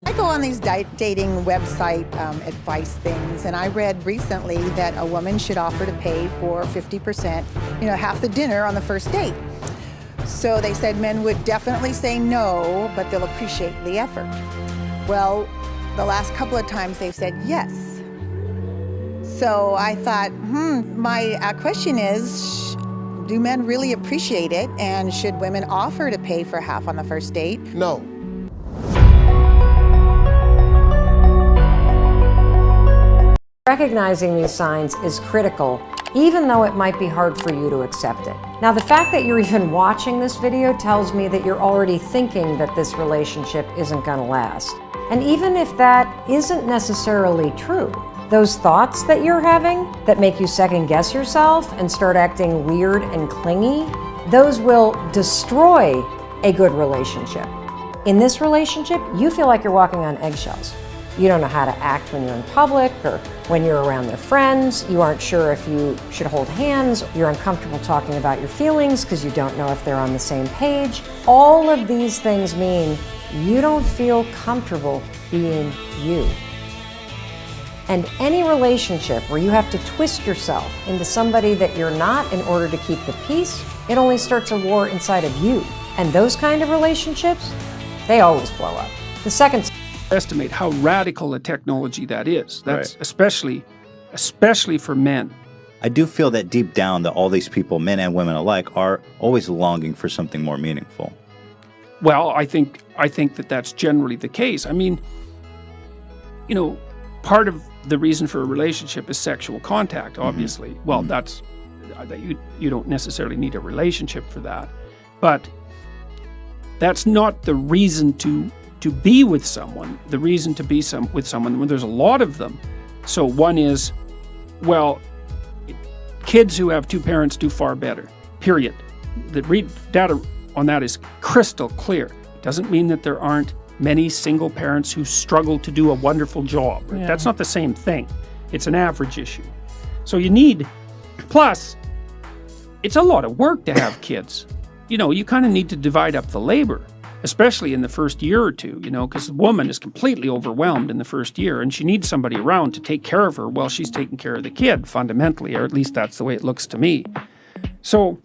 I go on these dating website advice things, and I read recently that a woman should offer to pay for 50%, half the dinner on the first date. So they said men would definitely say no, but they'll appreciate the effort. Well, the last couple of times they've said yes. So I thought, my question is, do men really appreciate it, and should women offer to pay for half on the first date? No. Recognizing these signs is critical, even though it might be hard for you to accept it. Now, the fact that you're even watching this video tells me that you're already thinking that this relationship isn't gonna last. And even if that isn't necessarily true, those thoughts that you're having that make you second guess yourself and start acting weird and clingy, those will destroy a good relationship. In this relationship, you feel like you're walking on eggshells. You don't know how to act when you're in public or when you're around their friends. You aren't sure if you should hold hands. You're uncomfortable talking about your feelings because you don't know if they're on the same page. All of these things mean you don't feel comfortable being you. And any relationship where you have to twist yourself into somebody that you're not in order to keep the peace, it only starts a war inside of you. And those kind of relationships, they always blow up. The second estimate how radical a technology that is. That's Right. especially for men. I do feel that deep down that all these people, men and women alike, are always longing for something more meaningful. Well, I think that that's generally the case. I mean, part of the reason for a relationship is sexual contact, obviously. Mm-hmm. Well, that's you don't necessarily need a relationship for that. But that's not the reason to be with someone, the reason to be with someone when there's a lot of them. So one is, well, kids who have two parents do far better, period. The data on that is crystal clear. It doesn't mean that there aren't many single parents who struggle to do a wonderful job. Right? Yeah. That's not the same thing. It's an average issue. So plus, it's a lot of work to have kids. You kind of need to divide up the labor, especially in the first year or two, because the woman is completely overwhelmed in the first year and she needs somebody around to take care of her while she's taking care of the kid, fundamentally, or at least that's the way it looks to me. So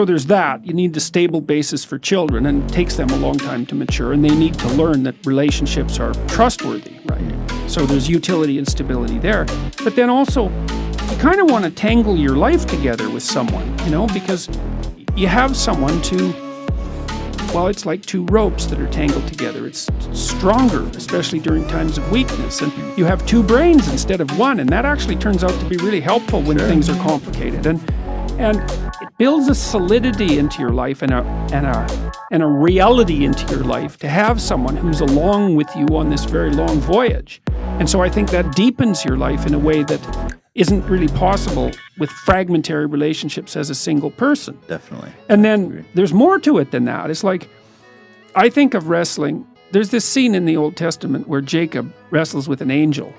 there's that. You need the stable basis for children, and it takes them a long time to mature, and they need to learn that relationships are trustworthy, right? So there's utility and stability there. But then also, you kind of want to tangle your life together with someone, because you have someone it's like two ropes that are tangled together. It's stronger, especially during times of weakness. And you have two brains instead of one, and that actually turns out to be really helpful when things are complicated. And it builds a solidity into your life and a reality into your life to have someone who's along with you on this very long voyage. And so I think that deepens your life in a way that isn't really possible with fragmentary relationships as a single person. Definitely. And then there's more to it than that. It's like, I think of wrestling. There's this scene in the Old Testament where Jacob wrestles with an angel.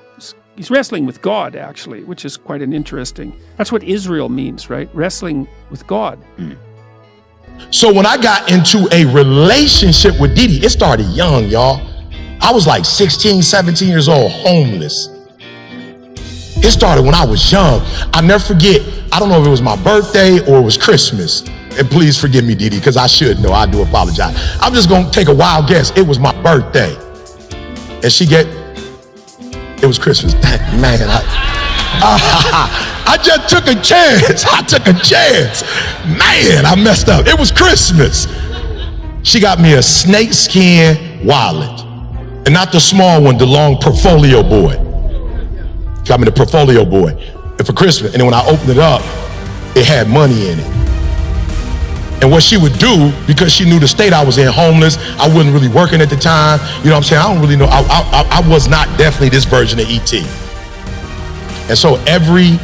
He's wrestling with God, actually, which is quite an interesting. That's what Israel means, right? Wrestling with God. Mm. So when I got into a relationship with Didi, it started young, y'all. I was like 16, 17 years old, homeless. It started when I was young. I'll never forget, I don't know if it was my birthday or it was Christmas. And please forgive me, Didi, because I should know. I do apologize. I'm just going to take a wild guess. It was my birthday. And it was Christmas. Man, I just took a chance. Man, I messed up. It was Christmas. She got me a snakeskin wallet. And not the small one, the long portfolio boy. Got me the portfolio boy. And for Christmas. And then when I opened it up, it had money in it. And what she would do, because she knew the state I was in, homeless, I wasn't really working at the time. You know what I'm saying? I don't really know. I was not definitely this version of E.T. And so every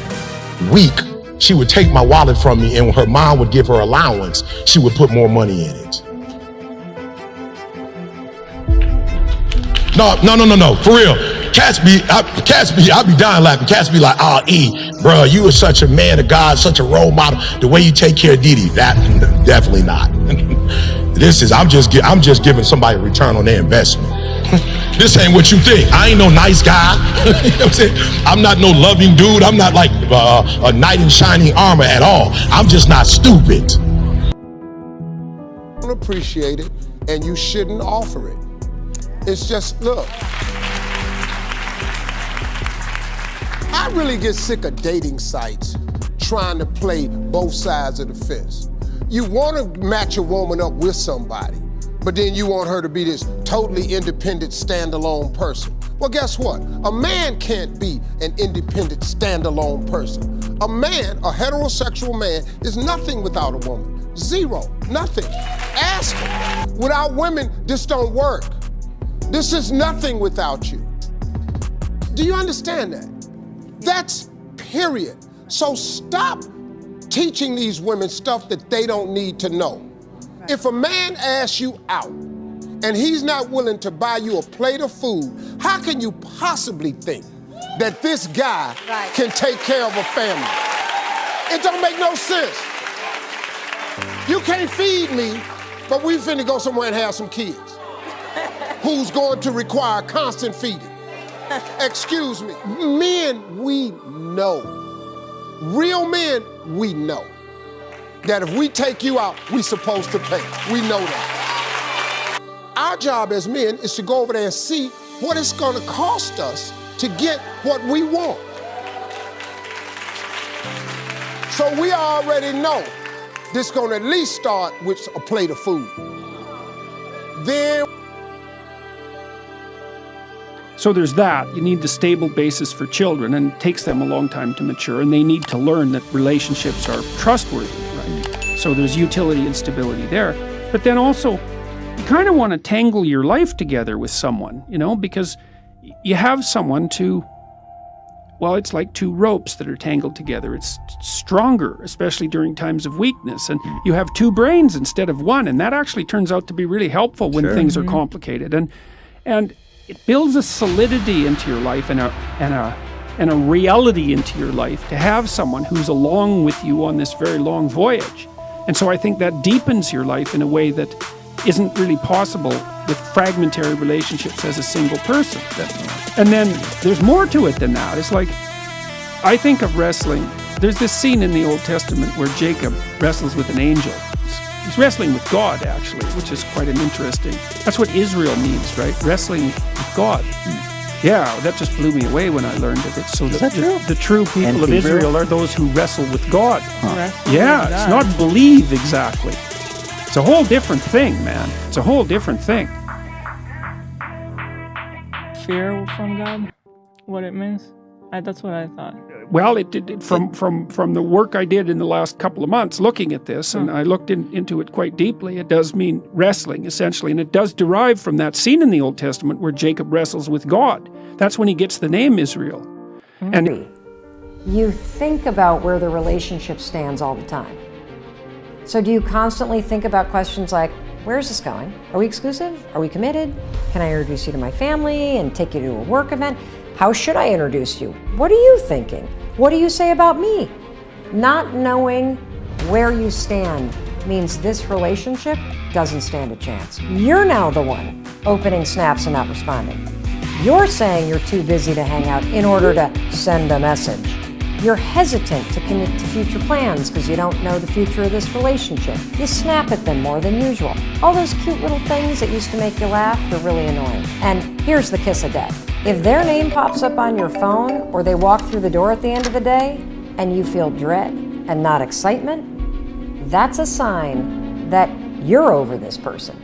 week, she would take my wallet from me, and when her mom would give her allowance, she would put more money in it. No, for real. Cats be, I be dying laughing. Cats be like, E, bro, you are such a man of God, such a role model. The way you take care of Didi, that definitely not. I'm just giving somebody a return on their investment. This ain't what you think. I ain't no nice guy. You know what I'm saying? I'm not no loving dude. I'm not like a knight in shining armor at all. I'm just not stupid. Don't appreciate it, and you shouldn't offer it. It's just, look, I really get sick of dating sites trying to play both sides of the fence. You want to match a woman up with somebody, but then you want her to be this totally independent, standalone person. Well, guess what? A man can't be an independent, standalone person. A man, a heterosexual man, is nothing without a woman. Zero, nothing. Ask him. Without women, this don't work. This is nothing without you. Do you understand that? That's period. So stop teaching these women stuff that they don't need to know. Right. If a man asks you out and he's not willing to buy you a plate of food, how can you possibly think that this guy can take care of a family? It don't make no sense. You can't feed me, but we finna go somewhere and have some kids. Who's going to require constant feeding? Excuse me. Men, we know. Real men, we know that if we take you out, we supposed to pay. We know that. Our job as men is to go over there and see what it's gonna cost us to get what we want. So we already know this gonna at least start with a plate of food. Then So there's that. You need the stable basis for children, and it takes them a long time to mature, and they need to learn that relationships are trustworthy, right? So there's utility and stability there. But then also, you kind of want to tangle your life together with someone, you know, because you have someone to, well, it's like two ropes that are tangled together. It's stronger, especially during times of weakness. And you have two brains instead of one, and that actually turns out to be really helpful when things are complicated. And it builds a solidity into your life and a reality into your life to have someone who's along with you on this very long voyage. And so I think that deepens your life in a way that isn't really possible with fragmentary relationships as a single person. And then there's more to it than that. It's like, I think of wrestling. There's this scene in the Old Testament where Jacob wrestles with an angel. He's wrestling with God, actually, which is quite an interesting... That's what Israel means, right? Wrestling with God. Yeah, that just blew me away when I learned of it. So the true people of Israel are those who wrestle with God. Yeah, it's not believe exactly. It's a whole different thing, man. It's a whole different thing. Fear from God? What it means? That's what I thought. Well, from the work I did in the last couple of months looking at this, and I looked into it quite deeply, it does mean wrestling, essentially, and it does derive from that scene in the Old Testament where Jacob wrestles with God. That's when he gets the name Israel. And you think about where the relationship stands all the time. So do you constantly think about questions like, where's this going? Are we exclusive? Are we committed? Can I introduce you to my family and take you to a work event? How should I introduce you? What are you thinking? What do you say about me? Not knowing where you stand means this relationship doesn't stand a chance. You're now the one opening snaps and not responding. You're saying you're too busy to hang out in order to send a message. You're hesitant to commit to future plans because you don't know the future of this relationship. You snap at them more than usual. All those cute little things that used to make you laugh are really annoying. And here's the kiss of death. If their name pops up on your phone or they walk through the door at the end of the day and you feel dread and not excitement, that's a sign that you're over this person.